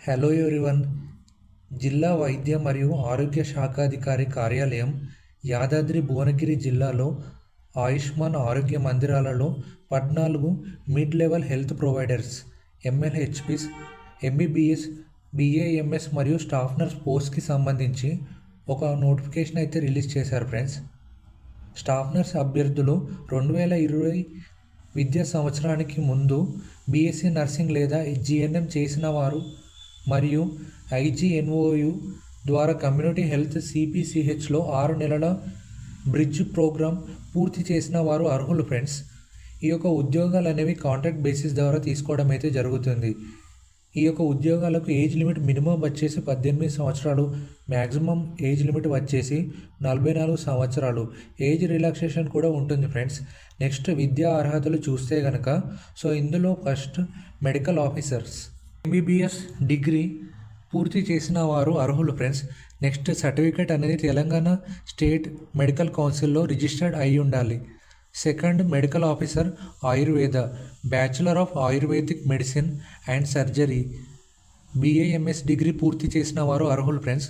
Hello everyone. జిల్లా వైద్య మరియు ఆరోగ్య శాఖాధికారి కార్యాలయం యాదాద్రి భువనగిరి జిల్లాలో ఆయుష్మాన్ ఆరోగ్య మందిరాలలో 14 mid level health providers MLHPs, MBBS, BAMS మరియు స్టాఫ్ నర్స్ పోస్ట్కి సంబంధించి ఒక నోటిఫికేషన్ అయితే రిలీజ్ చేశారు ఫ్రెండ్స్. స్టాఫ్ నర్స్ అభ్యర్థులు 2020 విద్యా సంవత్సరానికి ముందు బీఎస్సీ నర్సింగ్ లేదా జీఎన్ఎం చేసిన వారు మరియు ఐజీఎన్ఓయు ద్వారా కమ్యూనిటీ హెల్త్ సిపిసిహెచ్లో 6 నెలల బ్రిడ్జ్ ప్రోగ్రామ్ పూర్తి చేసిన వారు అర్హులు ఫ్రెండ్స్. ఈ యొక్క ఉద్యోగాలు అనేవి కాంట్రాక్ట్ బేసిస్ ద్వారా తీసుకోవడం అయితే జరుగుతుంది. ఈ యొక్క ఉద్యోగాలకు ఏజ్ లిమిట్ మినిమం వచ్చేసి 18 సంవత్సరాలు, మ్యాక్సిమం ఏజ్ లిమిట్ వచ్చేసి 44 సంవత్సరాలు. ఏజ్ రిలాక్సేషన్ కూడా ఉంటుంది ఫ్రెండ్స్. నెక్స్ట్ విద్యా అర్హతలు చూస్తే కనుక ఇందులో first medical officers MBBS degree పూర్తి చేసిన వారు అర్హులు ఫ్రెండ్స్. నెక్స్ట్ సర్టిఫికేట్ అనేది తెలంగాణ స్టేట్ మెడికల్ కౌన్సిల్లో రిజిస్టర్డ్ అయి ఉండాలి. Second medical officer Ayurveda, bachelor of ayurvedic medicine and surgery, BAMS degree పూర్తి చేసిన వారు అర్హులు friends.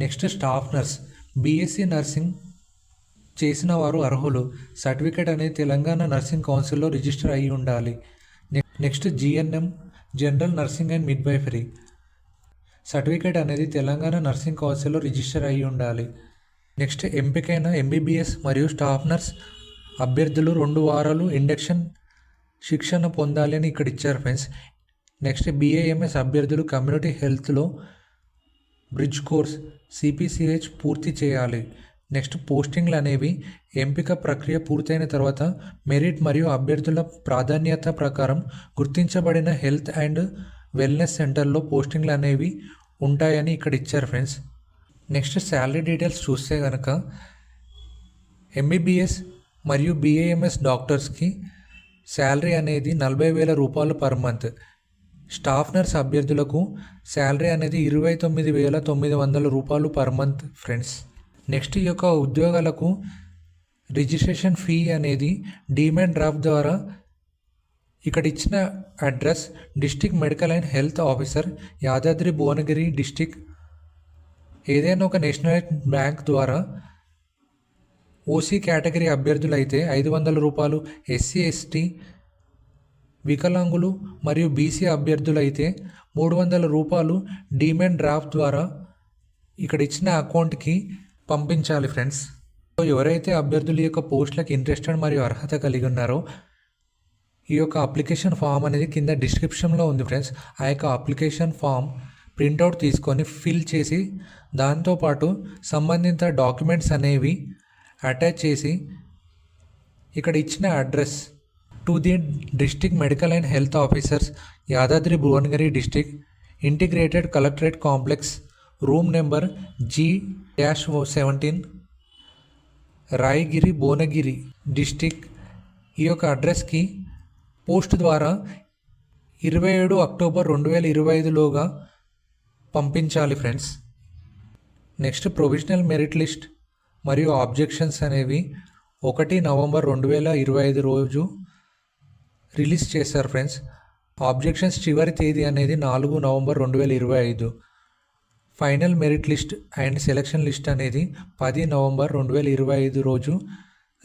Next staff nurse, BSc nursing చేసిన వారు అర్హులు. సర్టిఫికేట్ అనేది తెలంగాణ నర్సింగ్ కౌన్సిల్లో రిజిస్టర్ అయి ఉండాలి. Next GNM, general nursing and midwifery, certificate అనేది తెలంగాణ నర్సింగ్ కౌన్సిల్లో రిజిస్టర్ అయి ఉండాలి. నెక్స్ట్ ఎంపికైన ఎంబీబీఎస్ మరియు స్టాఫ్ నర్స్ అభ్యర్థులు 2 వారాలు ఇండక్షన్ శిక్షణ పొందాలి అని ఇక్కడ ఇచ్చారు ఫ్రెండ్స్. నెక్స్ట్ బీఏఎంఎస్ అభ్యర్థులు కమ్యూనిటీ హెల్త్లో బ్రిడ్జ్ కోర్స్ సిపిసిహెచ్ పూర్తి చేయాలి. నెక్స్ట్ పోస్టింగ్లు అనేవి ఎంపిక ప్రక్రియ పూర్తయిన తర్వాత మెరిట్ మరియు అభ్యర్థుల ప్రాధాన్యత ప్రకారం గుర్తించబడిన హెల్త్ అండ్ వెల్నెస్ సెంటర్లో పోస్టింగ్లు అనేవి ఉంటాయని ఇక్కడ ఇచ్చారు ఫ్రెండ్స్. నెక్స్ట్ శాలరీ డీటెయిల్స్ చూస్తే కనుక ఎంబీబీఎస్ మరియు బీఏఎంఎస్ డాక్టర్స్కి శాలరీ అనేది 40,000 రూపాయలు పర్ మంత్. స్టాఫ్ నర్స్ అభ్యర్థులకు శాలరీ అనేది 29,900 రూపాయలు పర్ మంత్ ఫ్రెండ్స్. నెక్స్ట్ ఈ యొక్క ఉద్యోగాలకు రిజిస్ట్రేషన్ ఫీ అనేది డిమాండ్ డ్రాఫ్ట్ ద్వారా ఇక్కడ ఇచ్చిన address district medical and health officer Yadadri Bhuvanagiri district, ఏదైనా ఒక నేషనల్ బ్యాంక్ ద్వారా. ఓసీ కేటగిరీ అభ్యర్థులు అయితే 500 రూపాయలు, ఎస్సీ ఎస్టీ వికలాంగులు మరియు బీసీ అభ్యర్థులు అయితే 300 రూపాయలు డిమాండ్ డ్రాఫ్ట్ ద్వారా ఇక్కడ ఇచ్చిన అకౌంట్కి పంపించాలి ఫ్రెండ్స్. ఎవరైతే అభ్యర్థుల యొక్క పోస్టులకు ఇంట్రెస్టెడ్ మరియు అర్హత కలిగి ఉన్నారో ఈ యొక్క అప్లికేషన్ ఫామ్ అనేది కింద డిస్క్రిప్షన్లో ఉంది ఫ్రెండ్స్. ఆ యొక్క అప్లికేషన్ ఫామ్ ప్రింట్అవుట్ తీసుకొని ఫిల్ చేసి దాంతోపాటు సంబంధిత డాక్యుమెంట్స్ అనేవి అటాచ్ చేసి ఇక్కడ ఇచ్చిన address to the district medical and health officers Yadadri Bhuvanagiri district integrated collectorate complex, room number G-17, Rayagiri Bhuvanagiri district. ఈ యొక్క అడ్రస్కి పోస్ట్ ద్వారా 27 అక్టోబర్ 2025లోగా పంపించాలి friends. Next provisional merit list మరియు ఆబ్జెక్షన్స్ అనేవి 1 నవంబర్ 2025 రోజు రిలీజ్ చేశారు ఫ్రెండ్స్. ఆబ్జెక్షన్స్ చివరి తేదీ అనేది 4 November 2025. Final merit list and selection list అనేది 10 నవంబర్ 2025 రోజు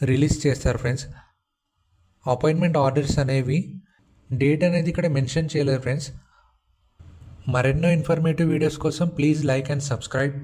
రిలీజ్ చేస్తారు ఫ్రెండ్స్. అపాయింట్మెంట్ ఆర్డర్స్ అనేవి డేట్ అనేది ఇక్కడ మెన్షన్ చేయలేదు ఫ్రెండ్స్. మరెన్నో ఇన్ఫర్మేటివ్ వీడియోస్ కోసం ప్లీజ్ లైక్ అండ్ సబ్స్క్రైబ్.